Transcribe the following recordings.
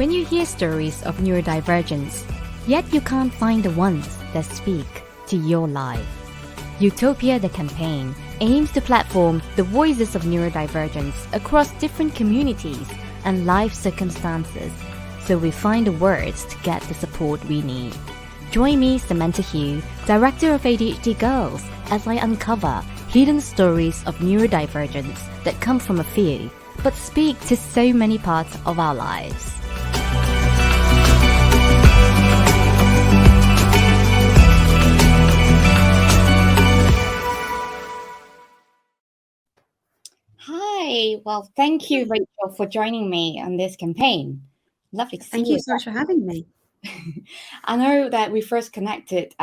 When you hear stories of neurodivergence, yet you can't find the ones that speak to your life. Utopia the campaign aims to platform the voices of neurodivergence across different communities and life circumstances, so we find the words to get the support we need. Join me, Samantha Hugh, Director of ADHD Girls, as I uncover hidden stories of neurodivergence that come from a few, but speak to so many parts of our lives. Hi, well, thank you, Rachel, for joining me on this campaign. Lovely to see you. Thank you so much for having me. I know that we first connected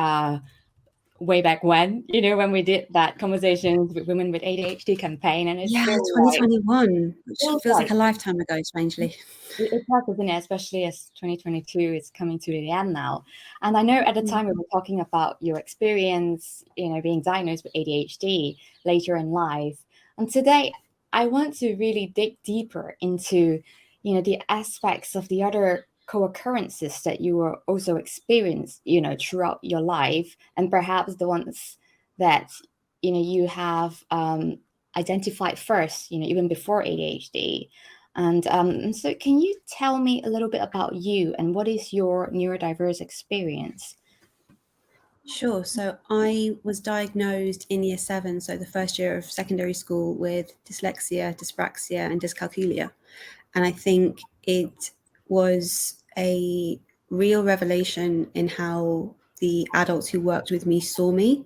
way back when we did that Conversations with Women with ADHD campaign, and it's 2021, which feels like a lifetime ago, strangely. It does, isn't it? Especially as 2022 is coming to the end now. And I know at the time we were talking about your experience, being diagnosed with ADHD later in life. And today I want to really dig deeper into, the aspects of the other co-occurrences that you were also experienced, throughout your life, and perhaps the ones that, you have identified first, even before ADHD. And so can you tell me a little bit about you and what is your neurodiverse experience? Sure. So I was diagnosed in year 7, so the first year of secondary school, with dyslexia, dyspraxia, and dyscalculia. And I think it was a real revelation in how the adults who worked with me saw me.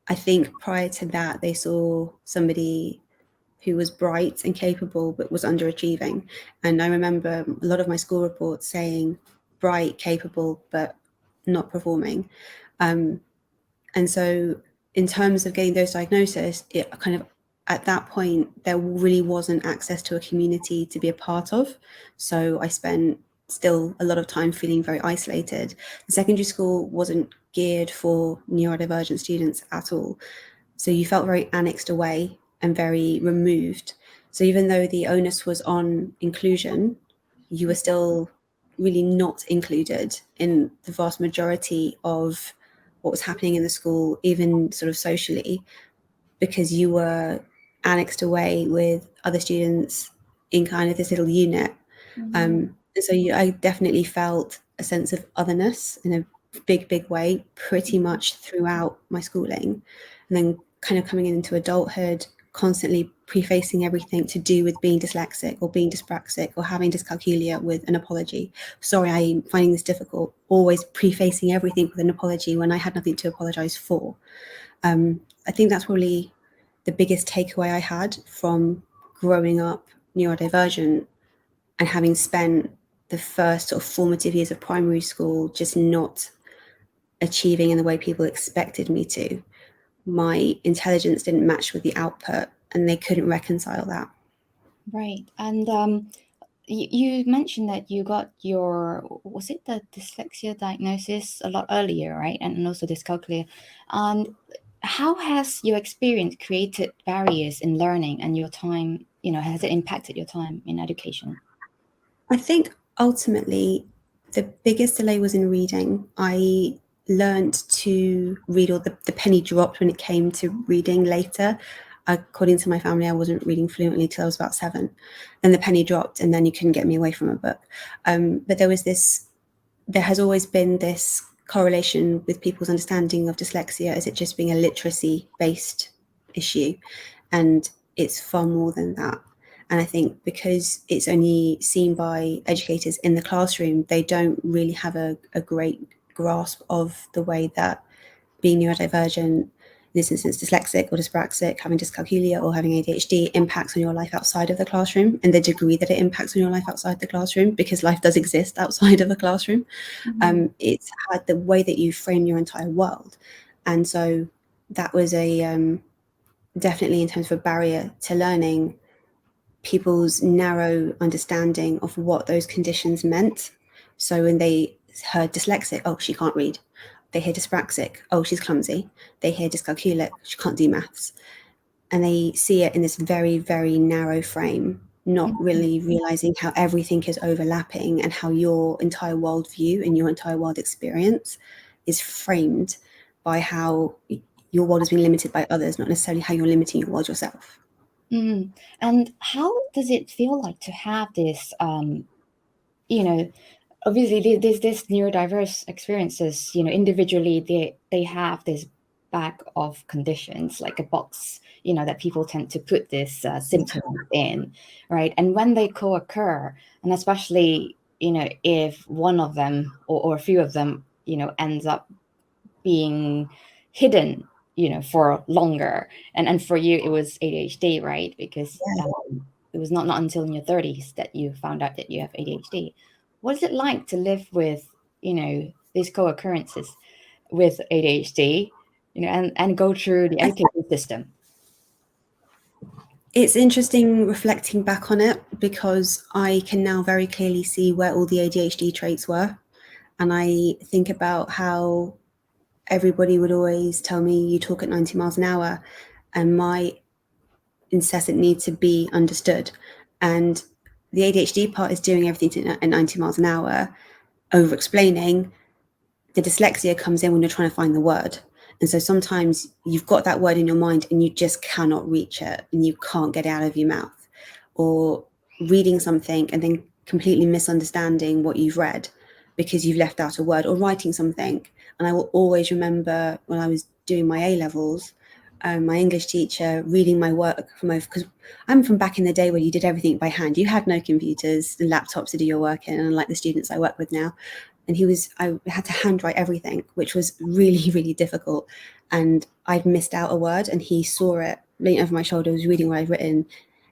I think prior to that, they saw somebody who was bright and capable but was underachieving. And I remember a lot of my school reports saying bright, capable, but not performing. And so in terms of getting those diagnoses, it kind of, at that point, there really wasn't access to a community to be a part of. So I spent still a lot of time feeling very isolated. The secondary school wasn't geared for neurodivergent students at all. So you felt very annexed away and very removed. So even though the onus was on inclusion, you were still really not included in the vast majority of what was happening in the school, even sort of socially, because you were annexed away with other students in kind of this little unit. And so I definitely felt a sense of otherness in a big way, pretty much throughout my schooling. And then kind of coming into adulthood, constantly prefacing everything to do with being dyslexic or being dyspraxic or having dyscalculia with an apology. Sorry, I'm finding this difficult. Always prefacing everything with an apology when I had nothing to apologize for. I think that's probably the biggest takeaway I had from growing up neurodivergent and having spent the first sort of formative years of primary school just not achieving in the way people expected me to. My intelligence didn't match with the output, and they couldn't reconcile that. Right. And you mentioned that you got was it the dyslexia diagnosis a lot earlier, right? And also dyscalculia. And how has your experience created barriers in learning and your time, has it impacted your time in education? I think ultimately the biggest delay was in reading. I learned to read, or the penny dropped when it came to reading later. According to my family, I wasn't reading fluently till I was about 7. Then the penny dropped, and then you couldn't get me away from a book. But there has always been this correlation with people's understanding of dyslexia as it just being a literacy-based issue. And it's far more than that. And I think because it's only seen by educators in the classroom, they don't really have a great grasp of the way that being neurodivergent, in this instance dyslexic or dyspraxic, having dyscalculia or having ADHD, impacts on your life outside of the classroom, and the degree that it impacts on your life outside the classroom, because life does exist outside of a classroom. It's had the way that you frame your entire world. And so that was definitely, in terms of a barrier to learning, people's narrow understanding of what those conditions meant. So when they heard dyslexic, oh, she can't read. They hear dyspraxic, oh, she's clumsy. They hear dyscalculic, she can't do maths. And they see it in this very, very narrow frame. not really realizing how everything is overlapping and how your entire worldview and your entire world experience is framed by how your world is being limited by others, not necessarily how you're limiting your world yourself. And how does it feel like to have this, obviously there's this neurodiverse experiences, individually they have this bag of conditions, like a box, that people tend to put this symptoms in, right? And when they co-occur, and especially, if one of them or a few of them, ends up being hidden, for longer. And for you, it was ADHD, right? Because it was not until in your 30s that you found out that you have ADHD. What is it like to live with, these co-occurrences with ADHD, and go through the education system? It's interesting reflecting back on it, because I can now very clearly see where all the ADHD traits were. And I think about how everybody would always tell me, you talk at 90 miles an hour, and my incessant need to be understood. And the ADHD part is doing everything at 90 miles an hour, over explaining. The dyslexia comes in when you're trying to find the word. And so sometimes you've got that word in your mind and you just cannot reach it and you can't get it out of your mouth, or reading something and then completely misunderstanding what you've read because you've left out a word, or writing something. And I will always remember when I was doing my A-levels, my English teacher reading my work from over, because I'm from back in the day where you did everything by hand. You had no computers and laptops to do your work in, unlike the students I work with now. And I had to handwrite everything, which was really, really difficult. And I'd missed out a word, and he saw it, leaned over my shoulder, was reading what I'd written.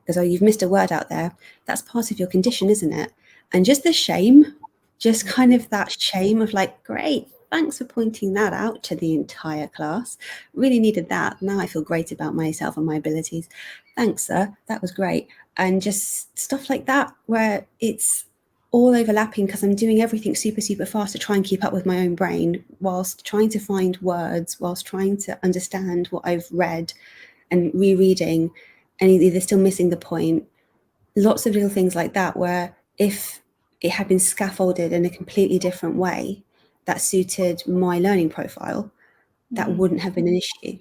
Goes, oh, you've missed a word out there. That's part of your condition, isn't it? And just the shame, just kind of that shame of like, great, thanks for pointing that out to the entire class. Really needed that. Now I feel great about myself and my abilities. Thanks, sir. That was great. And just stuff like that, where it's all overlapping because I'm doing everything super, super fast to try and keep up with my own brain, whilst trying to find words, whilst trying to understand what I've read and rereading, and either still missing the point. Lots of little things like that, where if it had been scaffolded in a completely different way that suited my learning profile, that wouldn't have been an issue.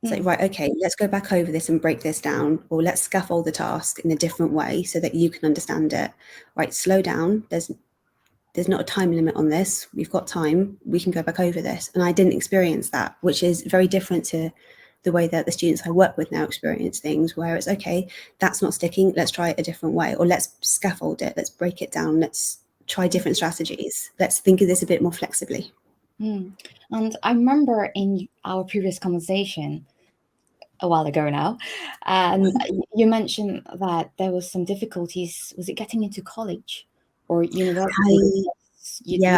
It's like, right, okay, let's go back over this and break this down, or let's scaffold the task in a different way so that you can understand it. Right, slow down. There's not a time limit on this. We've got time. We can go back over this. And I didn't experience that, which is very different to the way that the students I work with now experience things, where it's, okay, that's not sticking. Let's try it a different way, or let's scaffold it. Let's break it down. Let's try different strategies. Let's think of this a bit more flexibly. And I remember in our previous conversation a while ago now, and you mentioned that there was some difficulties. Was it getting into college or university?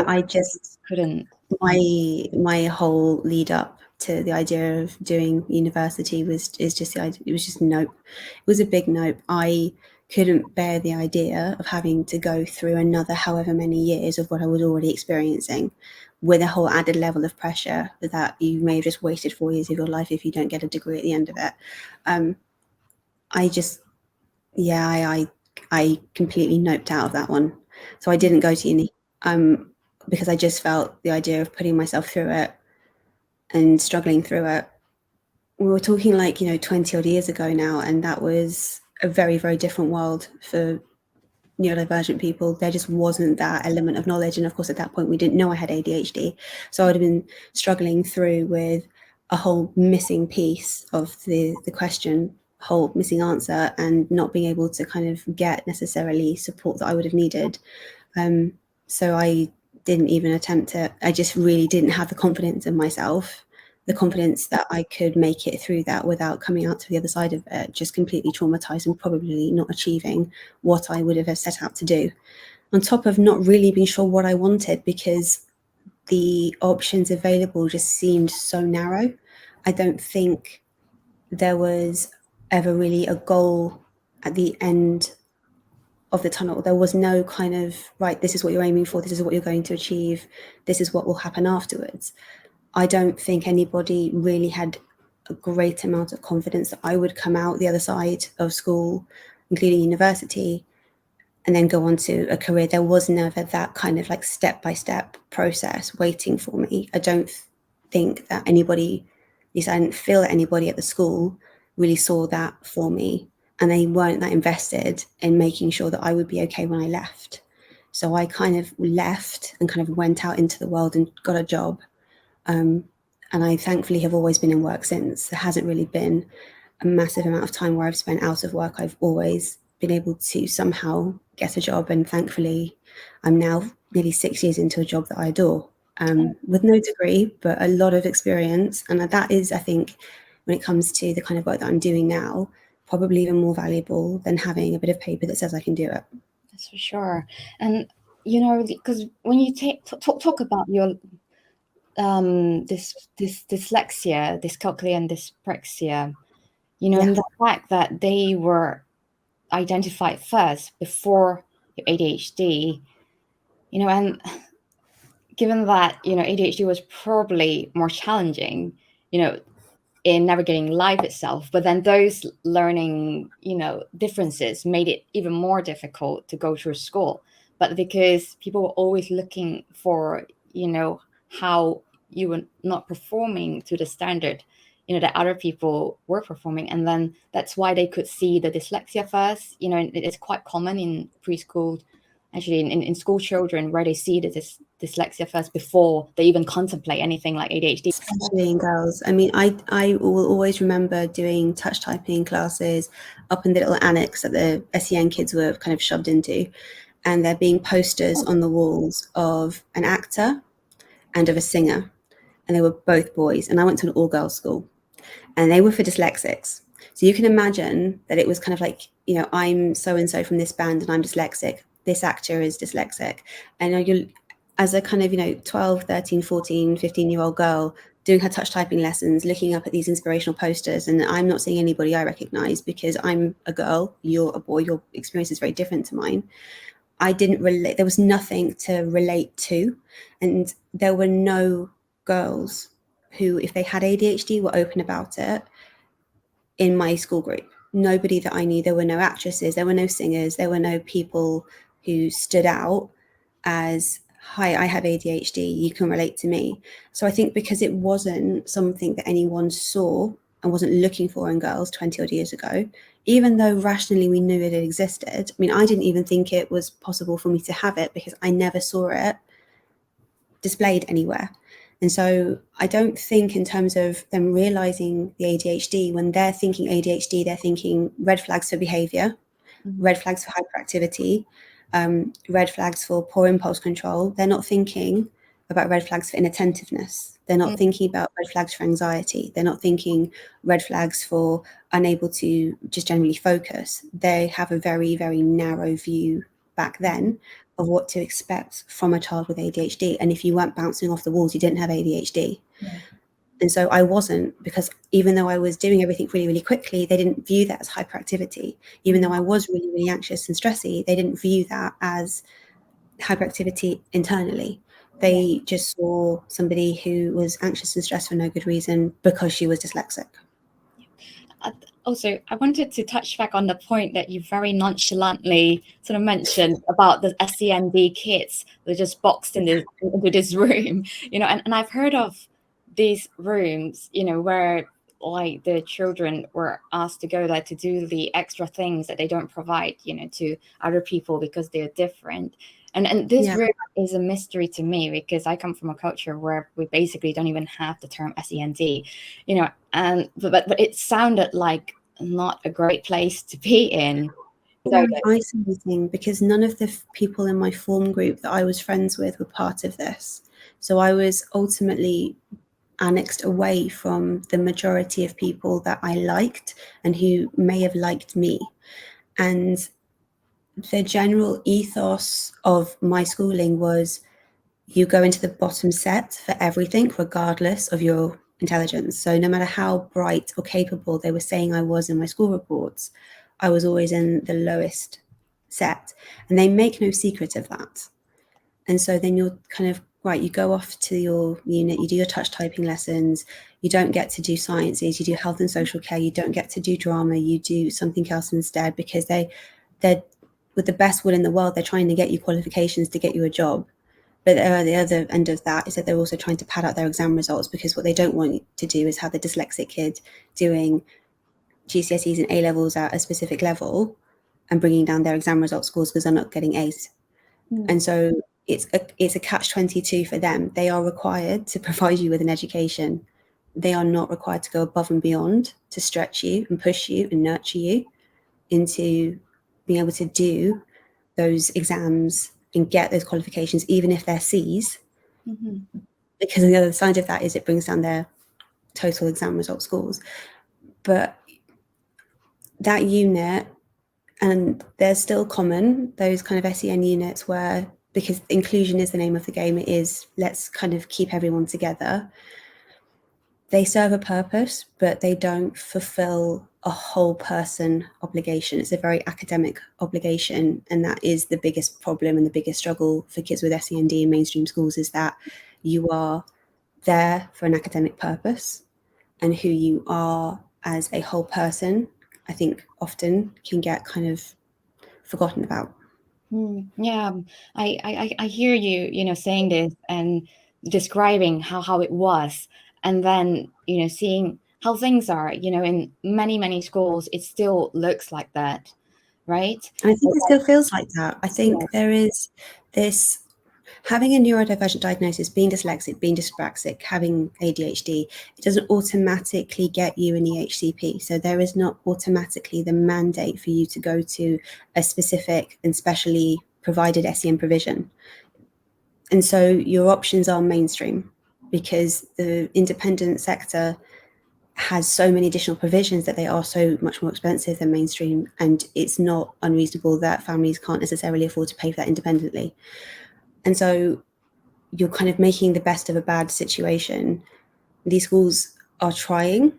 I just couldn't. My whole lead up to the idea of doing university was just nope. It was a big nope. I couldn't bear the idea of having to go through another however many years of what I was already experiencing, with a whole added level of pressure that you may have just wasted 4 years of your life if you don't get a degree at the end of it. I completely noped out of that one. So I didn't go to uni, because I just felt the idea of putting myself through it and struggling through it. We were talking 20 odd years ago now, and that was a very, very different world for neurodivergent people. There just wasn't that element of knowledge. And of course, at that point, we didn't know I had ADHD. So I would have been struggling through with a whole missing piece of the question, whole missing answer, and not being able to kind of get necessarily support that I would have needed. So I didn't even attempt it. I just really didn't have the confidence in myself, the confidence that I could make it through that without coming out to the other side of it, just completely traumatized and probably not achieving what I would have set out to do. On top of not really being sure what I wanted, because the options available just seemed so narrow. I don't think there was ever really a goal at the end of the tunnel. There was no kind of, right, this is what you're aiming for, this is what you're going to achieve, this is what will happen afterwards. I don't think anybody really had a great amount of confidence that I would come out the other side of school including university, and then go on to a career. There was never that kind of like step-by-step process waiting for me. I don't think that anybody, at least I didn't feel that anybody at the school really saw that for me. And they weren't that invested in making sure that I would be okay when I left. So I kind of left and kind of went out into the world and got a job. And I thankfully have always been in work since. There hasn't really been a massive amount of time where I've spent out of work. I've always been able to somehow get a job, and thankfully I'm now nearly 6 years into a job that I adore, with no degree but a lot of experience. And that is, I think, when it comes to the kind of work that I'm doing now, probably even more valuable than having a bit of paper that says I can do it. That's for sure. And you know, because when you talk about your this dyslexia, dyscalculia and dyspraxia, you know, Yeah. and the fact that they were identified first before your ADHD, you know, and given that, you know, ADHD was probably more challenging, you know, in navigating life itself, but then those learning, you know, differences made it even more difficult to go through school. But because people were always looking for, you know, how you were not performing to the standard, you know, that other people were performing. And then that's why they could see the dyslexia first. You know, it's quite common in preschool, actually in school children, where they see the dyslexia first before they even contemplate anything like ADHD. Especially in girls. I mean, I will always remember doing touch typing classes up in the little annex that the SEN kids were kind of shoved into, and there being posters on the walls of an actor and of a singer, and they were both boys. And I went to an all-girls school, and they were for dyslexics. So you can imagine that it was kind of like, you know, I'm so-and-so from this band and I'm dyslexic. This actor is dyslexic. And you're, as a kind of, you know, 12, 13, 14, 15-year-old girl doing her touch typing lessons, looking up at these inspirational posters, and I'm not seeing anybody I recognize because I'm a girl, you're a boy, your experience is very different to mine. I didn't relate, there was nothing to relate to. And there were no girls who, if they had ADHD, were open about it in my school group. Nobody that I knew. There were no actresses, there were no singers, there were no people who stood out as, hi, I have ADHD, you can relate to me. So I think because it wasn't something that anyone saw and wasn't looking for in girls 20 odd years ago, even though rationally we knew it existed. I mean, I didn't even think it was possible for me to have it because I never saw it displayed anywhere. And so I don't think in terms of them realizing the ADHD, when they're thinking ADHD, they're thinking red flags for behavior, red flags for hyperactivity, red flags for poor impulse control. They're not thinking about red flags for inattentiveness. They're not thinking about red flags for anxiety. They're not thinking red flags for unable to just generally focus. They have a very, very narrow view back then of what to expect from a child with ADHD. And if you weren't bouncing off the walls, you didn't have ADHD. Yeah. And so I wasn't, because even though I was doing everything really, really quickly, they didn't view that as hyperactivity. Even though I was really, really anxious and stressy, they didn't view that as hyperactivity internally. They just saw somebody who was anxious and stressed for no good reason because she was dyslexic. Also, I wanted to touch back on the point that you very nonchalantly sort of mentioned about the SEND kids that are just boxed into this room, you know, and I've heard of these rooms, you know, where like the children were asked to go there to do the extra things that they don't provide, you know, to other people because they're different. And this room is a mystery to me because I come from a culture where we basically don't even have the term SEND, you know, and but it sounded like not a great place to be in. Very isolating because none of the people in my form group that I was friends with were part of this. So I was ultimately annexed away from the majority of people that I liked and who may have liked me. And the general ethos of my schooling was you go into the bottom set for everything, regardless of your intelligence. So no matter how bright or capable they were saying I was in my school reports, I was always in the lowest set. And they make no secret of that. And so then you're kind of right, you go off to your unit, you do your touch typing lessons, you don't get to do sciences, you do health and social care, you don't get to do drama, you do something else instead, because they're with the best will in the world, they're trying to get you qualifications to get you a job. But the other end of that is that they're also trying to pad out their exam results, because what they don't want to do is have the dyslexic kid doing GCSEs and A levels at a specific level and bringing down their exam result scores because they're not getting A's. And so it's a catch-22 for them. They are required to provide you with an education. They are not required to go above and beyond to stretch you and push you and nurture you into being able to do those exams and get those qualifications, even if they're C's. Because on the other side of that is it brings down their total exam result scores. But that unit, and they're still common, those kind of SEN units where, because inclusion is the name of the game, it is let's kind of keep everyone together. They serve a purpose, but they don't fulfill a whole person obligation. It's a very academic obligation, and that is the biggest problem and the biggest struggle for kids with SEND in mainstream schools, is that you are there for an academic purpose, and who you are as a whole person, I think often can get kind of forgotten about. Yeah, I hear you, saying this and describing how it was, and then, seeing how things are, in many schools, it still looks like that, right? And I think it still feels like that. I think there is this, having a neurodivergent diagnosis, being dyslexic, being dyspraxic, having ADHD, it doesn't automatically get you an EHCP. So there is not automatically the mandate for you to go to a specific and specially provided SEN provision. And so your options are mainstream, because the independent sector has so many additional provisions that they are so much more expensive than mainstream, and it's not unreasonable that families can't necessarily afford to pay for that independently. And so you're kind of making the best of a bad situation. These schools are trying,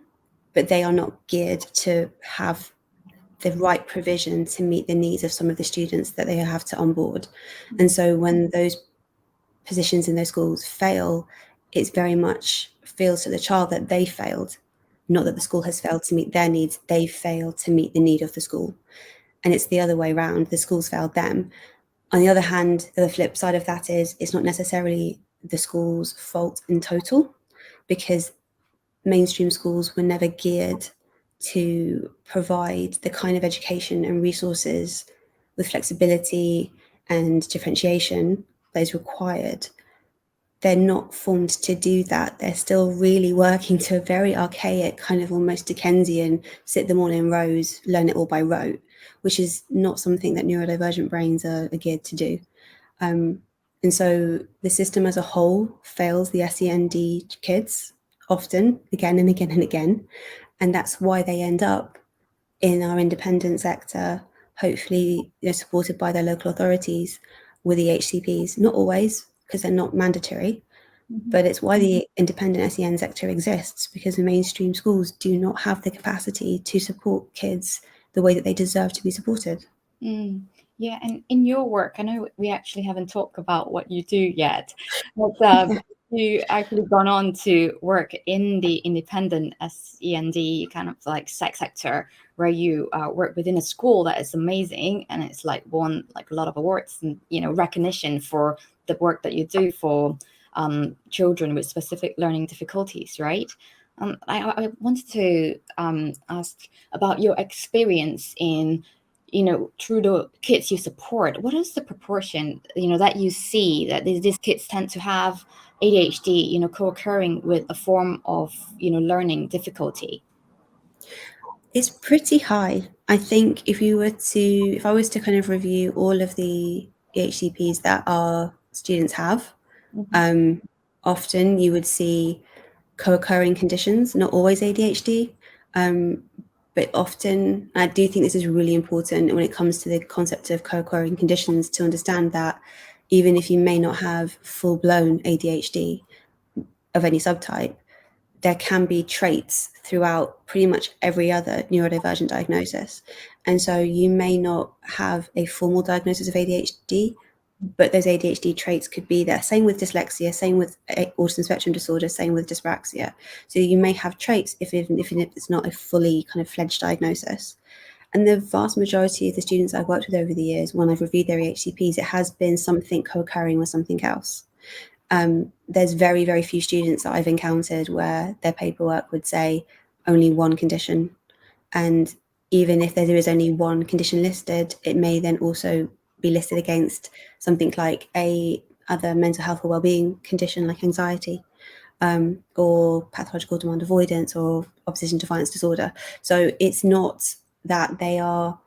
but they are not geared to have the right provision to meet the needs of some of the students that they have to onboard. And so when those positions in those schools fail, it's very much feels to the child that they failed, not that the school has failed to meet their needs. They failed to meet the need of the school. And it's the other way around. The schools failed them. On the other hand, the flip side of that is it's not necessarily the school's fault in total, because mainstream schools were never geared to provide the kind of education and resources with flexibility and differentiation that is required. They're not formed to do that. They're still really working to a very archaic, kind of almost Dickensian, sit them all in rows, learn it all by rote, which is not something that neurodivergent brains are geared to do. And so the system as a whole fails the SEND kids often, again and again and again. And that's why they end up in our independent sector, hopefully supported by their local authorities with the HCPs. Not always, because they're not mandatory, but it's why the independent SEN sector exists, because the mainstream schools do not have the capacity to support kids the way that they deserve to be supported. Yeah, and in your work, I know we actually haven't talked about what you do yet, but you actually gone on to work in the independent SEND kind of like sector, where you work within a school that is amazing, and it's like won like a lot of awards and recognition for the work that you do for children with specific learning difficulties, right? I wanted to ask about your experience in through the kids you support. What is the proportion, that you see that these kids tend to have ADHD, co-occurring with a form of, learning difficulty? It's pretty high. I think if I was to kind of review all of the EHCPs that our students have, often you would see co-occurring conditions, not always ADHD, but often, I do think this is really important when it comes to the concept of co-occurring conditions, to understand that even if you may not have full-blown ADHD of any subtype, there can be traits throughout pretty much every other neurodivergent diagnosis. And so you may not have a formal diagnosis of ADHD, but those ADHD traits could be there. Same with dyslexia, same with autism spectrum disorder, same with dyspraxia. So you may have traits even if it's not a fully kind of fledged diagnosis. And the vast majority of the students I've worked with over the years, when I've reviewed their EHCPs, it has been something co-occurring with something else. There's very, very few students that I've encountered where their paperwork would say only one condition. And even if there is only one condition listed, it may then also be listed against something like a other mental health or wellbeing condition like anxiety, or pathological demand avoidance or opposition defiance disorder. So it's not that they are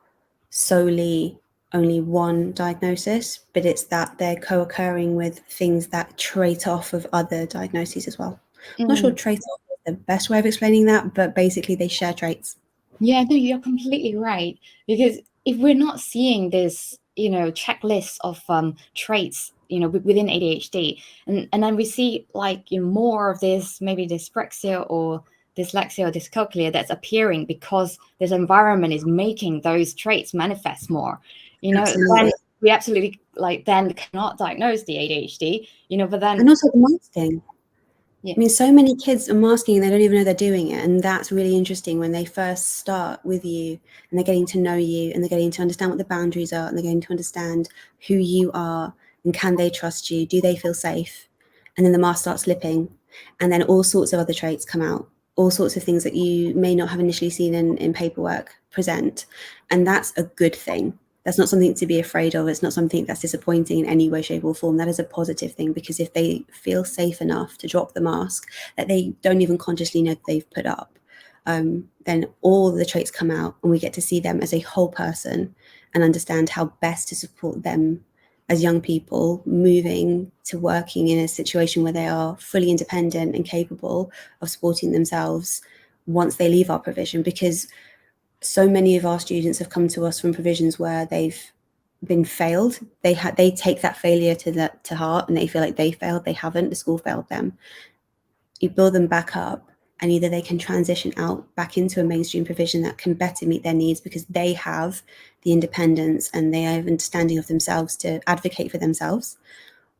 solely only one diagnosis, but it's that they're co-occurring with things that trait off of other diagnoses as well. I'm not sure trait off is the best way of explaining that, but basically they share traits. Yeah, no, you're completely right. Because if we're not seeing this, checklist of traits, within ADHD, and then we see like more of this, maybe dyspraxia or dyslexia or dyscalculia that's appearing because this environment is making those traits manifest more. Then we absolutely then cannot diagnose the ADHD. But then and also the masking. Yeah. I mean, so many kids are masking and they don't even know they're doing it. And that's really interesting when they first start with you and they're getting to know you and they're getting to understand what the boundaries are and they're getting to understand who you are and can they trust you? Do they feel safe? And then the mask starts slipping and then all sorts of other traits come out, all sorts of things that you may not have initially seen in paperwork present. And that's a good thing. That's not something to be afraid of. It's not something that's disappointing in any way, shape, or form. That is a positive thing, because if they feel safe enough to drop the mask that they don't even consciously know that they've put up, then all the traits come out and we get to see them as a whole person and understand how best to support them as young people moving to working in a situation where they are fully independent and capable of supporting themselves once they leave our provision. Because so many of our students have come to us from provisions where they've been failed. They take that failure to heart and they feel like they failed. They haven't. The school failed them. You build them back up and either they can transition out back into a mainstream provision that can better meet their needs because they have the independence and they have understanding of themselves to advocate for themselves,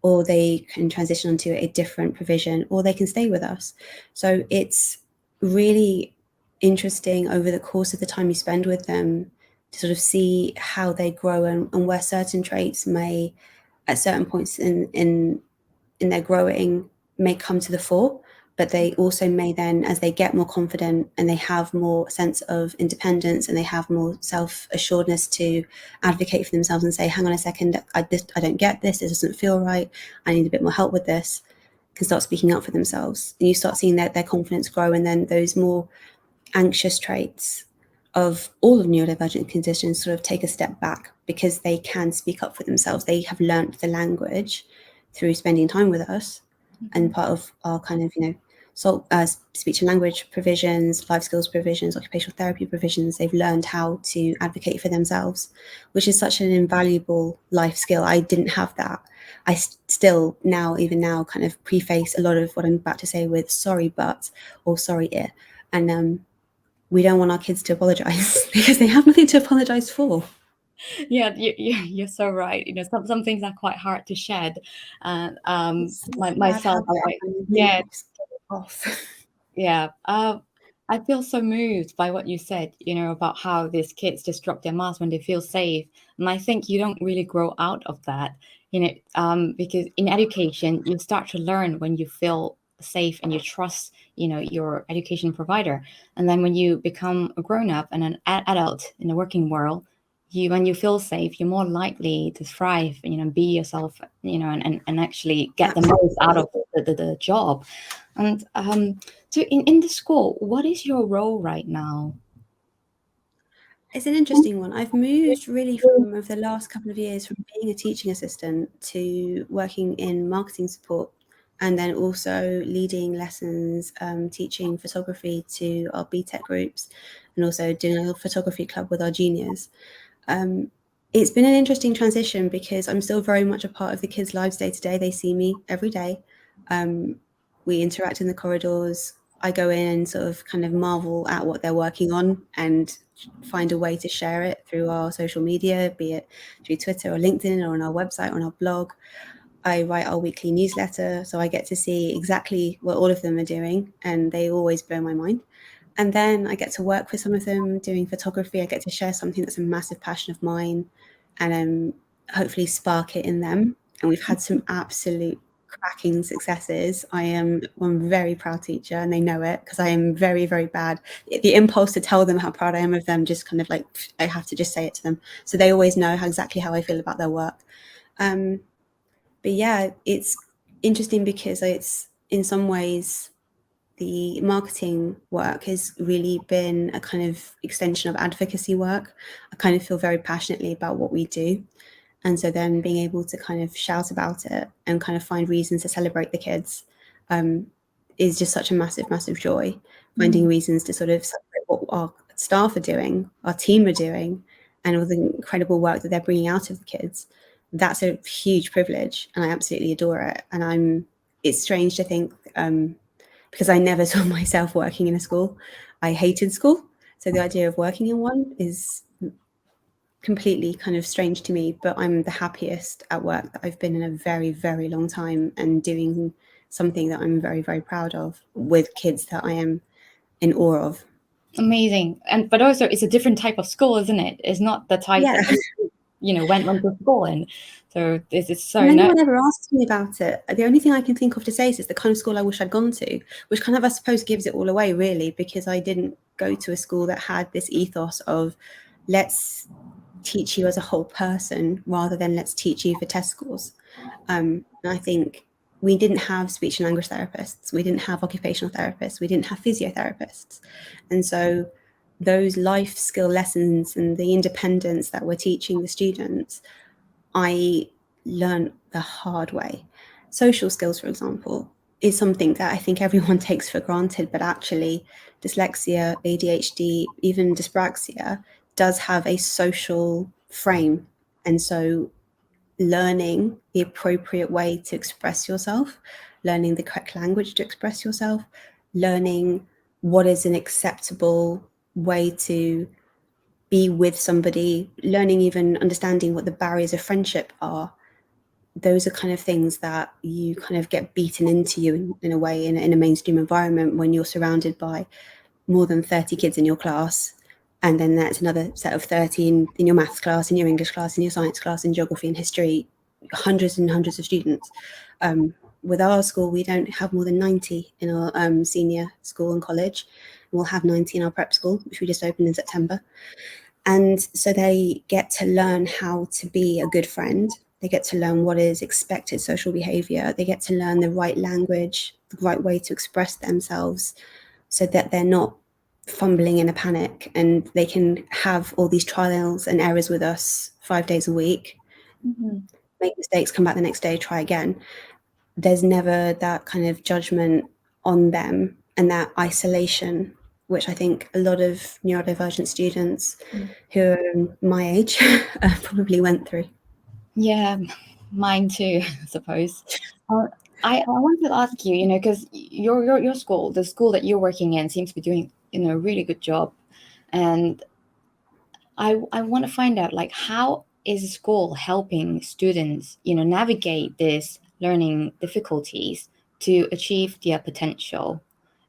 or they can transition onto a different provision, or they can stay with us. So it's really interesting over the course of the time you spend with them to sort of see how they grow and where certain traits may, at certain points in their growing, may come to the fore, but they also may then, as they get more confident and they have more sense of independence and they have more self-assuredness to advocate for themselves and say, hang on a second, I don't get this, it doesn't feel right, I need a bit more help with this, can start speaking up for themselves. And you start seeing their confidence grow, and then those more anxious traits of all of neurodivergent conditions sort of take a step back because they can speak up for themselves. They have learnt the language through spending time with us, and part of our kind of, speech and language provisions, life skills provisions, occupational therapy provisions, they've learned how to advocate for themselves, which is such an invaluable life skill. I didn't have that. I still even now kind of preface a lot of what I'm about to say with sorry but or sorry it. And we don't want our kids to apologize because they have nothing to apologize for. Yeah, you're so right. Some things are quite hard to shed. Myself, yeah, yeah. I feel so moved by what you said, about how these kids just drop their mask when they feel safe. And I think you don't really grow out of that, because in education, you start to learn when you feel safe and you trust, your education provider. And then when you become a grown-up and an adult in the working world, when you feel safe, you're more likely to thrive, be yourself, and actually get the most out of the job. And so in the school, what is your role right now? It's an interesting one. I've moved really from, over the last couple of years, from being a teaching assistant to working in marketing support, and then also leading lessons, teaching photography to our BTEC groups, and also doing a photography club with our juniors. It's been an interesting transition because I'm still very much a part of the kids' lives day to day. They see me every day. We interact in the corridors. I go in and sort of kind of marvel at what they're working on and find a way to share it through our social media, be it through Twitter or LinkedIn or on our website or on our blog. I write our weekly newsletter, so I get to see exactly what all of them are doing, and they always blow my mind. And then I get to work with some of them doing photography. I get to share something that's a massive passion of mine and hopefully spark it in them. And we've had some absolute cracking successes. I am one very proud teacher, and they know it, because I am very, very bad. The impulse to tell them how proud I am of them, just kind of like, I have to just say it to them. So they always know exactly how I feel about their work. But yeah, it's interesting because it's, in some ways, the marketing work has really been a kind of extension of advocacy work. I kind of feel very passionately about what we do. And so then being able to kind of shout about it and kind of find reasons to celebrate the kids is just such a massive, massive joy. Finding reasons to sort of celebrate what our staff are doing, our team are doing, and all the incredible work that they're bringing out of the kids. That's a huge privilege, and I absolutely adore it. And it's strange to think, because I never saw myself working in a school. I hated school. So the idea of working in one is completely kind of strange to me, but I'm the happiest at work that I've been in a very, very long time, and doing something that I'm very, very proud of with kids that I am in awe of. Amazing. But also it's a different type of school, isn't it? It's not the type that went to school in. So this is so and anyone ever asks me about it, the only thing I can think of to say is it's the kind of school I wish I'd gone to, which kind of, I suppose, gives it all away, really, because I didn't go to a school that had this ethos of let's teach you as a whole person rather than let's teach you for test scores. And I think we didn't have speech and language therapists, we didn't have occupational therapists, we didn't have physiotherapists. And so those life skill lessons and the independence that we're teaching the students, I learned the hard way. Social skills, for example, is something that I think everyone takes for granted, but actually dyslexia, ADHD, even dyspraxia does have a social frame. And so learning the appropriate way to express yourself, learning the correct language to express yourself, learning what is an acceptable way to be with somebody, learning, even understanding what the barriers of friendship are. Those are kind of things that you kind of get beaten into you in a way in a mainstream environment when you're surrounded by more than 30 kids in your class. And then that's another set of 30 in your maths class, in your English class, in your science class, in geography and history, hundreds and hundreds of students. With our school, we don't have more than 90 in our senior school and college. We'll have 90 in our prep school, which we just opened in September. And so they get to learn how to be a good friend. They get to learn what is expected social behavior. They get to learn the right language, the right way to express themselves, so that they're not fumbling in a panic, and they can have all these trials and errors with us 5 days a week, make mistakes, come back the next day, try again. There's never that kind of judgment on them and that isolation, which I think a lot of neurodivergent students who are my age probably went through. Yeah, mine too, I suppose. I wanted to ask you, because your school, the school that you're working in, seems to be doing, a really good job, and I want to find out, like, how is school helping students, navigate this learning difficulties to achieve their potential,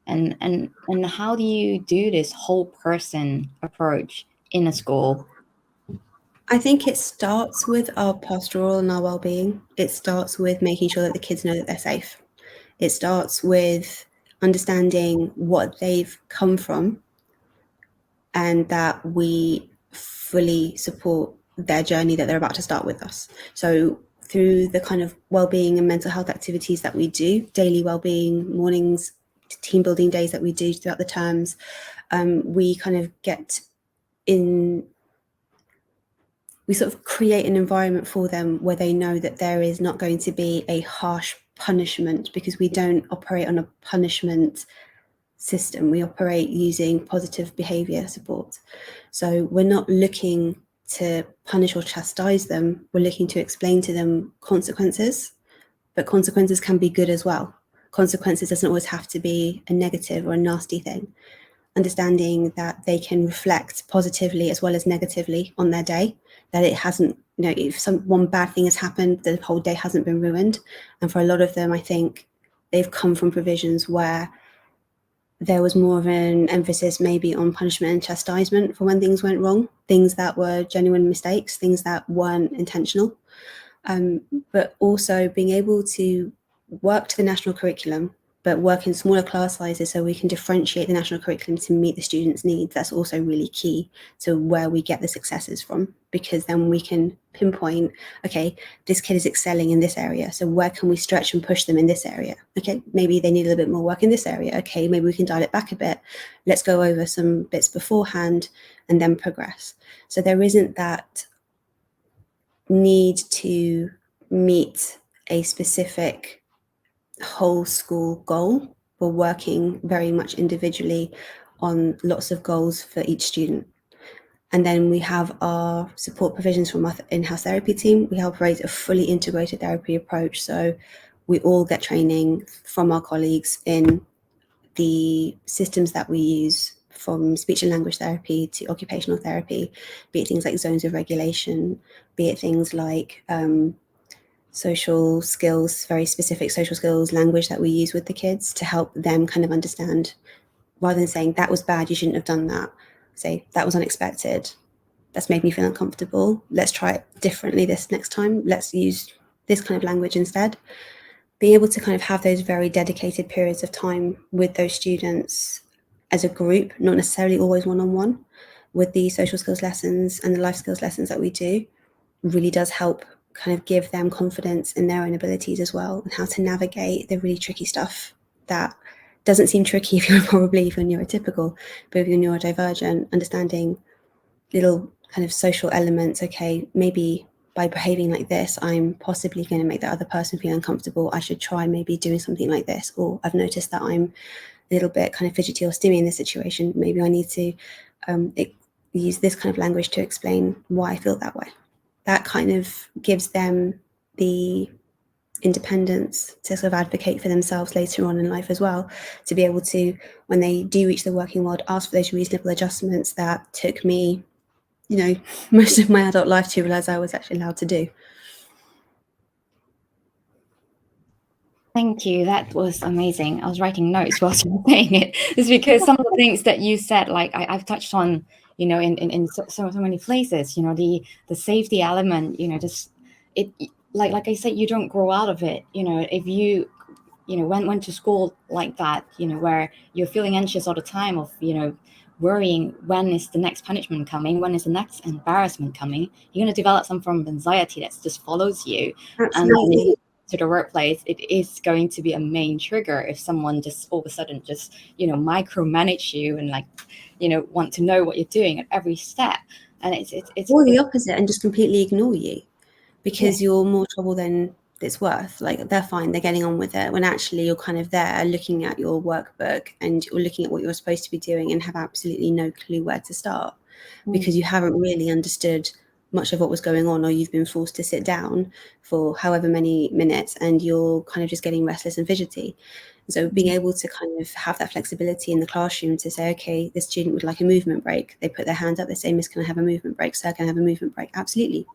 and how do you do this whole person approach in a school? I think it starts with our pastoral and our well-being. It starts with making sure that the kids know that they're safe. It starts with understanding what they've come from and that we fully support their journey that they're about to start with us. So through the kind of well-being and mental health activities that we do, daily well-being, mornings, team building days that we do throughout the terms, we kind of get in, we sort of create an environment for them where they know that there is not going to be a harsh punishment, because we don't operate on a punishment system. We operate using positive behavior support. So we're not looking to punish or chastise them. We're looking to explain to them consequences, but consequences can be good as well. consequences doesn't always have to be a negative or a nasty thing. Understanding that they can reflect positively as well as negatively on their day, that it hasn't, if one bad thing has happened, the whole day hasn't been ruined. And for a lot of them, I think they've come from provisions where there was more of an emphasis maybe on punishment and chastisement for when things went wrong, things that were genuine mistakes, things that weren't intentional. But also being able to work to the national curriculum, but work in smaller class sizes so we can differentiate the national curriculum to meet the students' needs. That's also really key to where we get the successes from, because then we can pinpoint, okay, this kid is excelling in this area, so where can we stretch and push them in this area? Okay, maybe they need a little bit more work in this area. Okay, maybe we can dial it back a bit. Let's go over some bits beforehand and then progress. So there isn't that need to meet a specific whole school goal. We're working very much individually on lots of goals for each student. And then we have our support provisions from our in-house therapy team. We operate a fully integrated therapy approach. So we all get training from our colleagues in the systems that we use, from speech and language therapy to occupational therapy, be it things like zones of regulation, be it things like social skills, very specific social skills, language that we use with the kids to help them kind of understand, rather than saying that was bad, you shouldn't have done that, say that was unexpected, that's made me feel uncomfortable, let's try it differently this next time, let's use this kind of language instead. Being able to kind of have those very dedicated periods of time with those students as a group, not necessarily always one-on-one, with the social skills lessons and the life skills lessons that we do, really does help kind of give them confidence in their own abilities as well, and how to navigate the really tricky stuff that doesn't seem tricky if you're neurotypical, but if you're neurodivergent, understanding little kind of social elements. Okay, maybe by behaving like this, I'm possibly going to make that other person feel uncomfortable. I should try maybe doing something like this. Or I've noticed that I'm a little bit kind of fidgety or stimmy in this situation. Maybe I need to use this kind of language to explain why I feel that way. That kind of gives them the independence to sort of advocate for themselves later on in life as well, to be able to, when they do reach the working world, ask for those reasonable adjustments that took me, most of my adult life to realize I was actually allowed to do. Thank you. That was amazing. I was writing notes whilst you were saying it. It's because some of the things that you said, like I've touched on, in so many places, the safety element, just it, like I said, you don't grow out of it. If you, went to school like that, where you're feeling anxious all the time of, worrying when is the next punishment coming, when is the next embarrassment coming, you're going to develop some form of anxiety that just follows you. Absolutely. And to the workplace, it is going to be a main trigger if someone just all of a sudden just micromanage you and want to know what you're doing at every step. And it's or the opposite, and just completely ignore you because you're more trouble than it's worth. Like, they're fine, they're getting on with it, when actually you're kind of there looking at your workbook and you're looking at what you're supposed to be doing and have absolutely no clue where to start because you haven't really understood much of what was going on, or you've been forced to sit down for however many minutes and you're kind of just getting restless and fidgety. So being able to kind of have that flexibility in the classroom to say, okay, this student would like a movement break. They put their hand up, they say, Miss, can I have a movement break? Sir, can I have a movement break? Absolutely.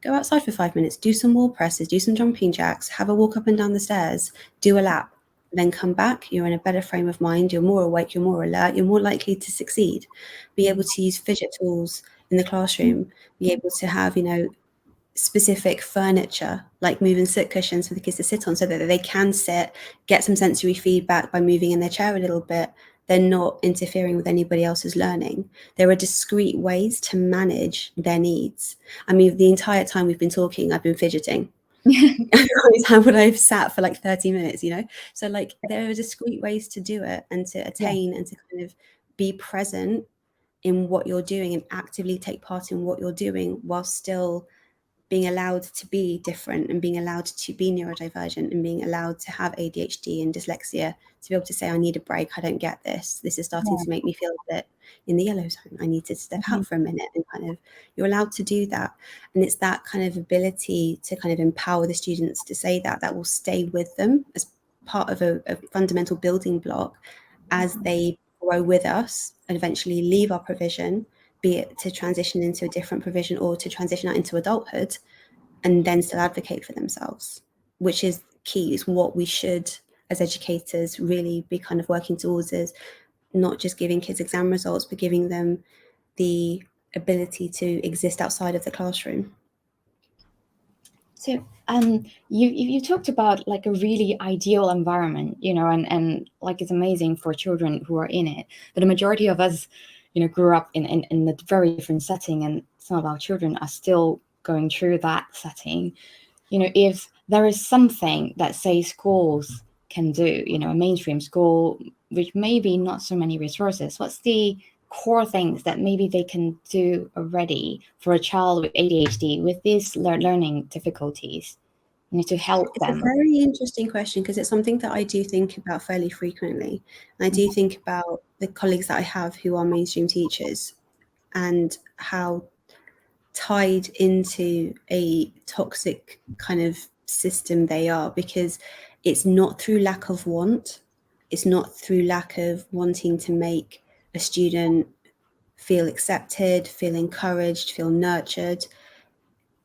Go outside for 5 minutes, do some wall presses, do some jumping jacks, have a walk up and down the stairs, do a lap, then come back. You're in a better frame of mind, you're more awake, you're more alert, you're more likely to succeed. Be able to use fidget tools in the classroom, be able to have, specific furniture, like moving sit cushions for the kids to sit on so that they can sit, get some sensory feedback by moving in their chair a little bit. They're not interfering with anybody else's learning. There are discrete ways to manage their needs. I mean, the entire time we've been talking, I've been fidgeting. I've sat for like 30 minutes, So like, there are discrete ways to do it and to attain and to kind of be present in what you're doing and actively take part in what you're doing while still being allowed to be different and being allowed to be neurodivergent and being allowed to have ADHD and dyslexia, to be able to say, I need a break, I don't get this. This is starting to make me feel a bit in the yellow zone. I need to step out for a minute, and kind of, you're allowed to do that. And it's that kind of ability to kind of empower the students to say that will stay with them as part of a fundamental building block as they grow with us and eventually leave our provision, be it to transition into a different provision or to transition out into adulthood, and then still advocate for themselves, which is key. Is what we should, as educators, really be kind of working towards, is not just giving kids exam results, but giving them the ability to exist outside of the classroom. So you talked about like a really ideal environment, you know, and like it's amazing for children who are in it. But the majority of us, you know, grew up in a very different setting, and some of our children are still going through that setting. You know, if there is something that, say, schools can do, you know, a mainstream school, which maybe not so many resources, what's the core things that maybe they can do already for a child with ADHD with these learning difficulties, you know, to help them? It's a very interesting question, because it's something that I do think about fairly frequently. And I do think about the colleagues that I have who are mainstream teachers and how tied into a toxic kind of system they are, because it's not through lack of want. It's not through lack of wanting to make a student feel accepted, feel encouraged, feel nurtured.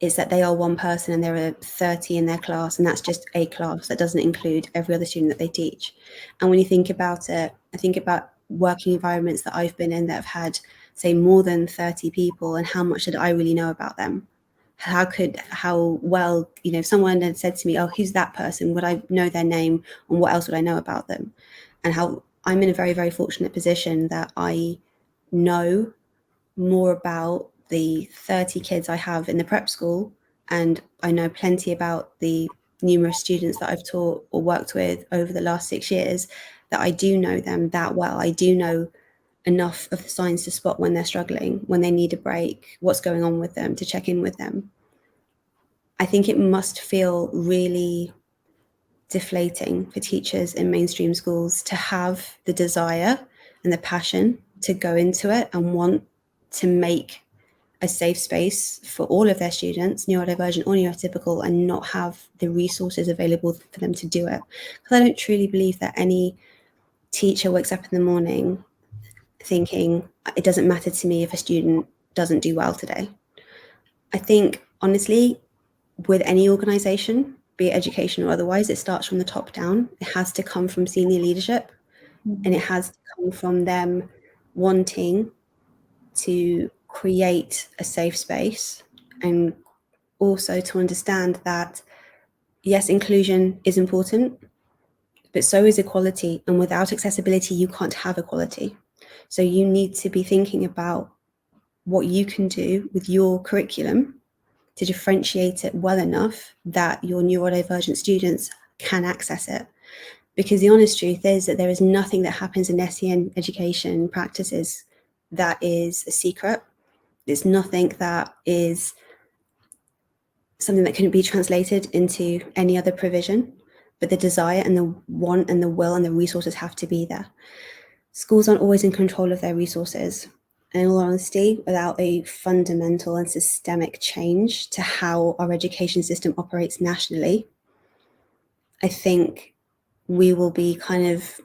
It's that they are one person and there are 30 in their class, and that's just a class. That doesn't include every other student that they teach. And when you think about it, I think about working environments that I've been in that have had, say, more than 30 people, and how much did I really know about them? How well, you know, if someone had said to me, oh, who's that person? Would I know their name? And what else would I know about them? And how I'm in a very, very fortunate position that I know more about the 30 kids I have in the prep school, and I know plenty about the numerous students that I've taught or worked with over the last 6 years, that I do know them that well. I do know enough of the signs to spot when they're struggling, when they need a break, what's going on with them, to check in with them. I think it must feel really deflating for teachers in mainstream schools to have the desire and the passion to go into it and want to make a safe space for all of their students, neurodivergent or neurotypical, and not have the resources available for them to do it. Because I don't truly believe that any teacher wakes up in the morning thinking, it doesn't matter to me if a student doesn't do well today. I think, honestly, with any organisation, be it education or otherwise, it starts from the top down. It has to come from senior leadership, and it has to come from them wanting to create a safe space, and also to understand that, yes, inclusion is important, but so is equality. And without accessibility, you can't have equality. So you need to be thinking about what you can do with your curriculum to differentiate it well enough that your neurodivergent students can access it. Because the honest truth is that there is nothing that happens in SEN education practices that is a secret. There's nothing that is something that couldn't be translated into any other provision, but the desire and the want and the will and the resources have to be there. Schools aren't always in control of their resources. And in all honesty, without a fundamental and systemic change to how our education system operates nationally, I think we will be kind of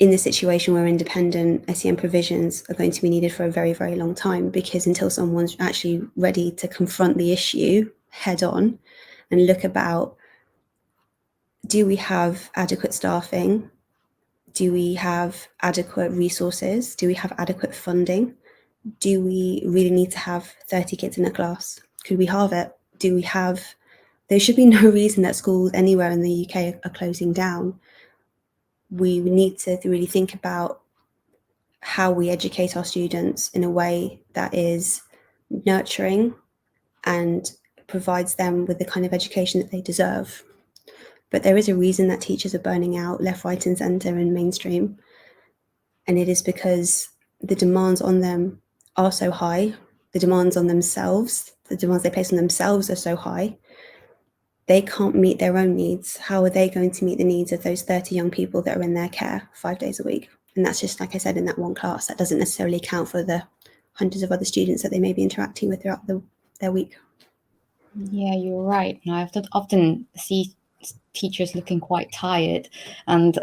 in the situation where independent SEN provisions are going to be needed for a very, very long time, because until someone's actually ready to confront the issue head on and look about, do we have adequate staffing? Do we have adequate resources? Do we have adequate funding? Do we really need to have 30 kids in a class? Could we halve it? There should be no reason that schools anywhere in the UK are closing down. We need to really think about how we educate our students in a way that is nurturing and provides them with the kind of education that they deserve. But there is a reason that teachers are burning out left, right, and centre in mainstream. And it is because the demands on them are so high. The demands on themselves, the demands they place on themselves are so high. They can't meet their own needs. How are they going to meet the needs of those 30 young people that are in their care 5 days a week? And that's just, like I said, in that one class. That doesn't necessarily account for the hundreds of other students that they may be interacting with throughout their week. Yeah, you're right. You know, I often see teachers looking quite tired. And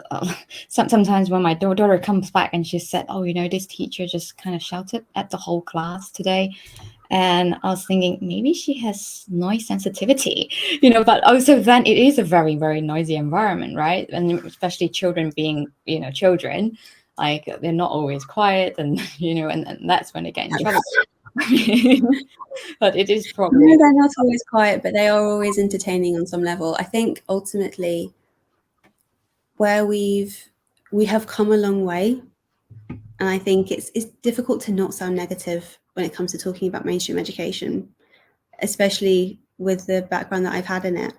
sometimes when my daughter comes back and she said, oh, this teacher just kind of shouted at the whole class today. And I was thinking maybe she has noise sensitivity, but also then it is a very, very noisy environment, right? And especially children being, children, like they're not always quiet, and and that's when they get in trouble. But it is probably... No, they're not always quiet, but they are always entertaining on some level. I think ultimately where we have come a long way, and I think it's difficult to not sound negative when it comes to talking about mainstream education, especially with the background that I've had in it.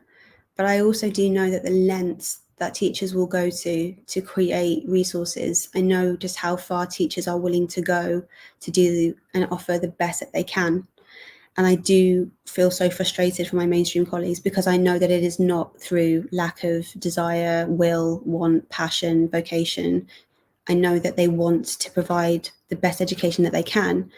But I also do know that the lengths that teachers will go to create resources, I know just how far teachers are willing to go to do and offer the best that they can. And I do feel so frustrated for my mainstream colleagues, because I know that it is not through lack of desire, will, want, passion, vocation. I know that they want to provide the best education that they can.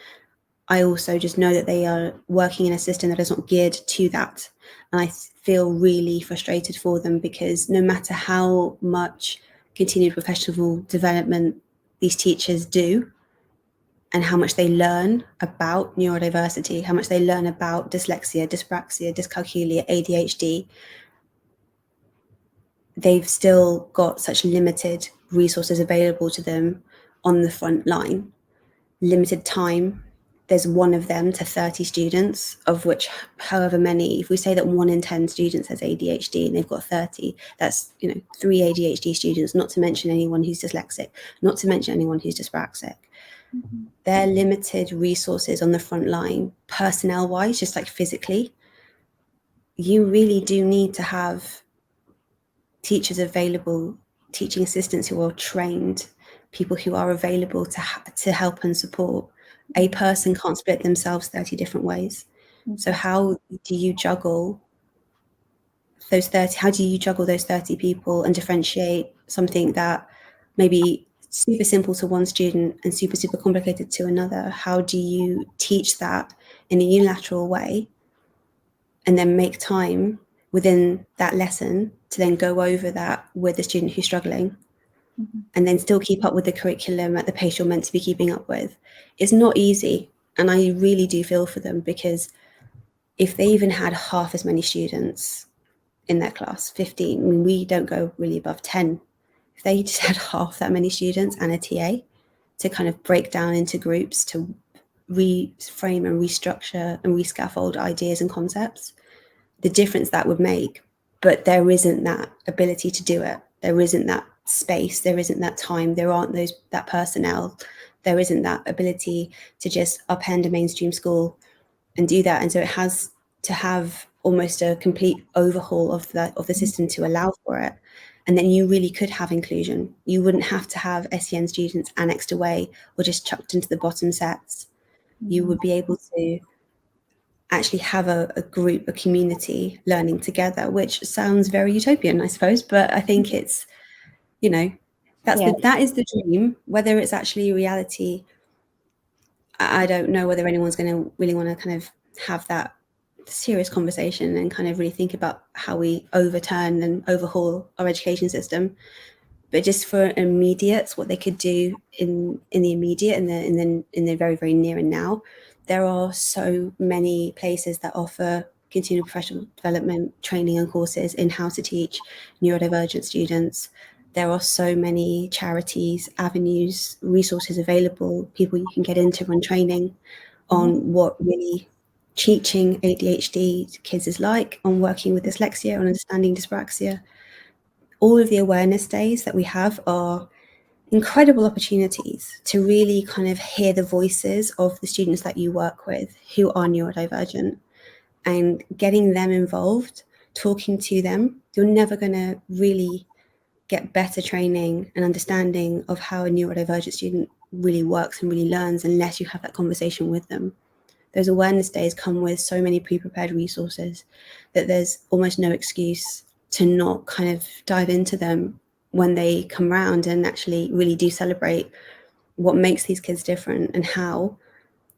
I also just know that they are working in a system that is not geared to that. And I feel really frustrated for them, because no matter how much continued professional development these teachers do, and how much they learn about neurodiversity, how much they learn about dyslexia, dyspraxia, dyscalculia, ADHD, they've still got such limited resources available to them on the front line. Limited time. There's 1 of them to 30 students, of which however many, if we say that 1 in 10 students has ADHD and they've got 30, that's 3 ADHD students, not to mention anyone who's dyslexic, not to mention anyone who's dyspraxic. Mm-hmm. They're limited resources on the front line, personnel wise, just like physically. You really do need to have teachers available, teaching assistants who are trained, people who are available to help and support. A person can't split themselves 30 different ways. So how do you juggle those 30? How do you juggle those 30 people and differentiate something that maybe super simple to one student and super, super complicated to another? How do you teach that in a unilateral way and then make time within that lesson to then go over that with the student who's struggling? And then still keep up with the curriculum at the pace you're meant to be keeping up with? It's not easy. And I really do feel for them, because if they even had half as many students in their class, 15, I mean, we don't go really above 10. If they just had half that many students and a TA to kind of break down into groups to reframe and restructure and rescaffold ideas and concepts, the difference that would make. But there isn't that ability to do it. There isn't that space. There isn't that time. There aren't that personnel. There isn't that ability to just upend a mainstream school and do that. And so it has to have almost a complete overhaul of the system to allow for it. And then you really could have inclusion. You wouldn't have to have SEN students annexed away or just chucked into the bottom sets. You would be able to actually have a group, a community learning together, which sounds very utopian, I suppose, but I think it's, that is the dream. Whether it's actually a reality, I don't know whether anyone's going to really want to kind of have that serious conversation and kind of really think about how we overturn and overhaul our education system. But just for immediate, what they could do in the immediate and in the very, very near and now, there are so many places that offer continual professional development training and courses in how to teach neurodivergent students. There are so many charities, avenues, resources available, people you can get in to run training on what really teaching ADHD kids is like, on working with dyslexia, on understanding dyspraxia. All of the awareness days that we have are incredible opportunities to really kind of hear the voices of the students that you work with who are neurodivergent and getting them involved, talking to them. You're never going to really get better training and understanding of how a neurodivergent student really works and really learns unless you have that conversation with them. Those awareness days come with so many pre-prepared resources that there's almost no excuse to not kind of dive into them when they come around and actually really do celebrate what makes these kids different and how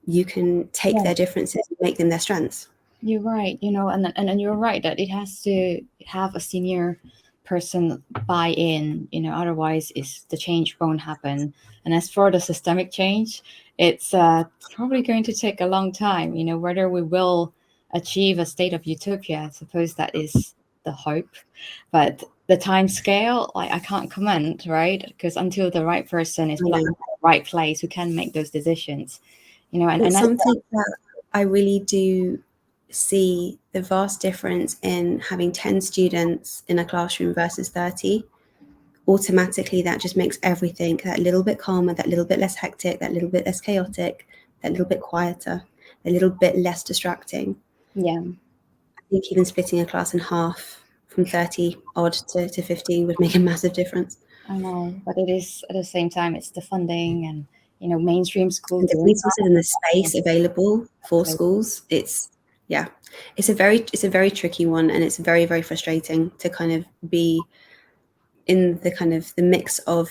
you can take their differences and make them their strengths. You're right, and you're right that it has to have a senior person buy in, otherwise the change won't happen. And as for the systemic change, it's probably going to take a long time, whether we will achieve a state of utopia. I suppose that is the hope, but the time scale, I can't comment, right? Because until the right person is plugged in the right place who can make those decisions, and It's that's something that I really do see the vast difference in having 10 students in a classroom versus 30. Automatically, that just makes everything that little bit calmer, that little bit less hectic, that little bit less chaotic, that little bit quieter, a little bit less distracting. Yeah. I think even splitting a class in half from 30 odd to 15 would make a massive difference. I know, but it is at the same time, it's the funding and, mainstream schools. And the resources and the space available for schools, it's a very tricky one, and it's very, very frustrating to kind of be in the mix of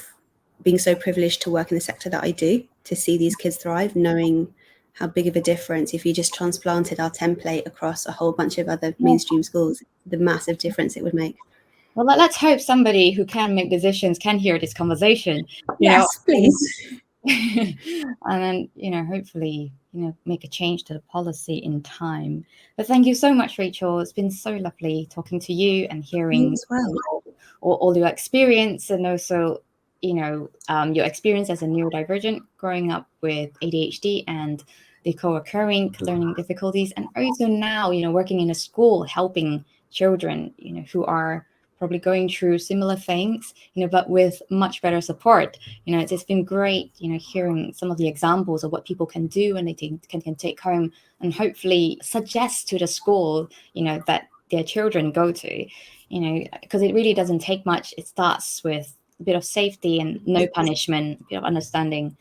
being so privileged to work in the sector that I do, to see these kids thrive, knowing how big of a difference if you just transplanted our template across a whole bunch of other mainstream schools, the massive difference it would make. Well, let's hope somebody who can make decisions can hear this conversation. Yes, please. And then, hopefully, make a change to the policy in time. But thank you so much, Rachel. It's been so lovely talking to you and hearing all your experience, and also, your experience as a neurodivergent growing up with ADHD and the co-occurring learning difficulties, and also now, working in a school helping children, who are probably going through similar things, but with much better support. It's been great, hearing some of the examples of what people can do and they can take home and hopefully suggest to the school, that their children go to, because it really doesn't take much. It starts with a bit of safety and no punishment, a bit of understanding,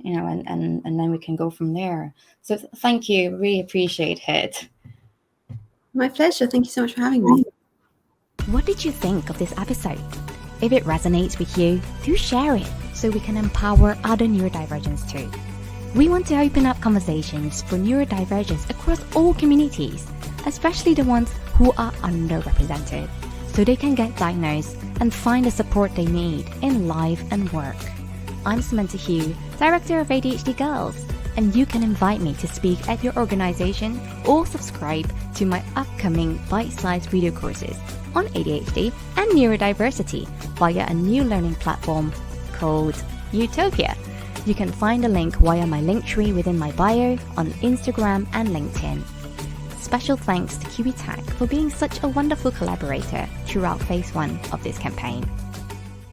and then we can go from there. So thank you. Really appreciate it. My pleasure. Thank you so much for having me. What did you think of this episode? If it resonates with you, do share it so we can empower other neurodivergents too. We want to open up conversations for neurodivergence across all communities, especially the ones who are underrepresented, so they can get diagnosed and find the support they need in life and work. I'm Samantha Hugh, Director of ADHD Girls, and you can invite me to speak at your organization or subscribe to my upcoming bite-sized video courses on ADHD and neurodiversity via a new learning platform called Utopia. You can find a link via my link tree within my bio on Instagram and LinkedIn. Special thanks to Qbtech for being such a wonderful collaborator throughout phase 1 of this campaign.